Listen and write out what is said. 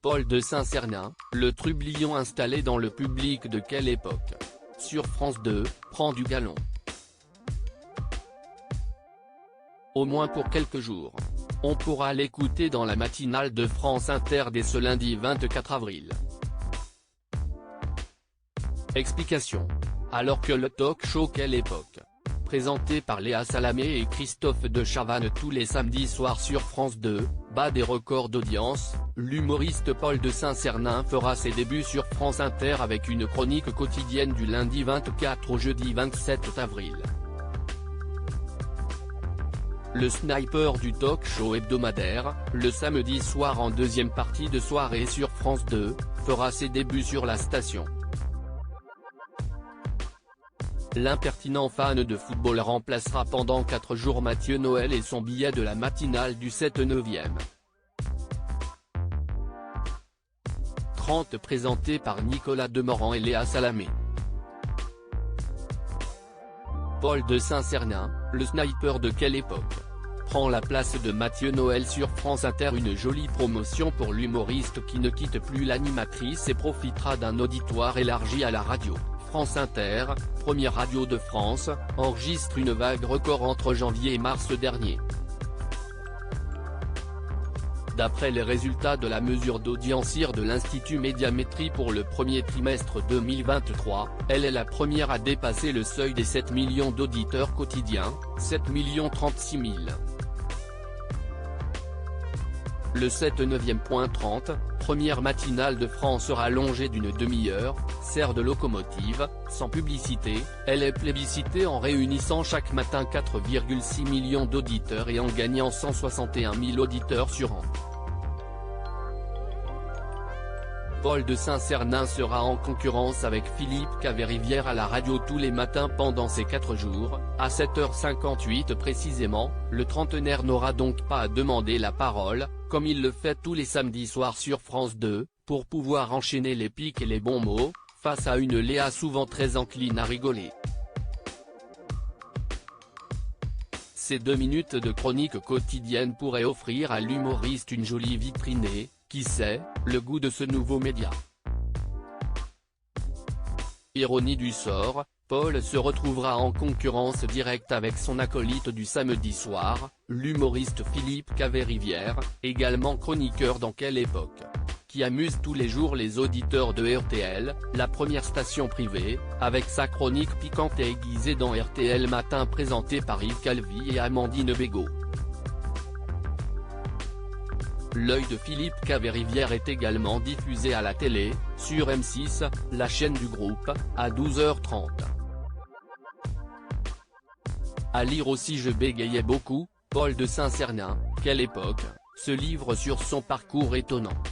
Paul de Saint-Cernin, le trublion installé dans le public de quelle époque? Sur France 2, prend du galon. Au moins pour quelques jours. On pourra l'écouter dans la matinale de France Inter dès ce lundi 24 avril. Explication. Alors que le talk-show Quelle époque? Présenté par Léa Salamé et Christophe de Chavannes tous les samedis soirs sur France 2, bat des records d'audience, l'humoriste Paul de Saint-Cernin fera ses débuts sur France Inter avec une chronique quotidienne du lundi 24 au jeudi 27 avril. Le sniper du talk-show hebdomadaire, le samedi soir en deuxième partie de soirée sur France 2, fera ses débuts sur la station. L'impertinent fan de football remplacera pendant 4 jours Mathieu Noël et son billet de la matinale du 7/9e. 30 présenté par Nicolas Demorand et Léa Salamé. Paul de Saint-Cernin, le sniper de quelle époque? Prend la place de Mathieu Noël sur France Inter, une jolie promotion pour l'humoriste qui ne quitte plus l'animatrice et profitera d'un auditoire élargi à la radio. France Inter, première radio de France, enregistre une vague record entre janvier et mars dernier. D'après les résultats de la mesure d'audience de l'Institut Médiamétrie pour le premier trimestre 2023, elle est la première à dépasser le seuil des 7 millions d'auditeurs quotidiens, 7 036 000. Le 7/9e.30, première matinale de France rallongée d'une demi-heure, sert de locomotive, sans publicité, elle est plébiscitée en réunissant chaque matin 4,6 millions d'auditeurs et en gagnant 161 000 auditeurs sur an. Paul de Saint-Cernin sera en concurrence avec Philippe Caverivière à la radio tous les matins pendant ces 4 jours, à 7h58 précisément. Le trentenaire n'aura donc pas à demander la parole, comme il le fait tous les samedis soirs sur France 2, pour pouvoir enchaîner les piques et les bons mots, face à une Léa souvent très encline à rigoler. Ces 2 minutes de chronique quotidienne pourraient offrir à l'humoriste une jolie vitrinée, qui sait, le goût de ce nouveau média. Ironie du sort, Paul se retrouvera en concurrence directe avec son acolyte du samedi soir, l'humoriste Philippe Caverivière, également chroniqueur dans Quelle époque? Qui amuse tous les jours les auditeurs de RTL, la première station privée, avec sa chronique piquante et aiguisée dans RTL Matin présentée par Yves Calvi et Amandine Bégaud. L'œil de Philippe Caverivière est également diffusé à la télé, sur M6, la chaîne du groupe, à 12h30. À lire aussi Je bégayais beaucoup, Paul de Saint-Cernin, Quelle époque, ce livre sur son parcours étonnant.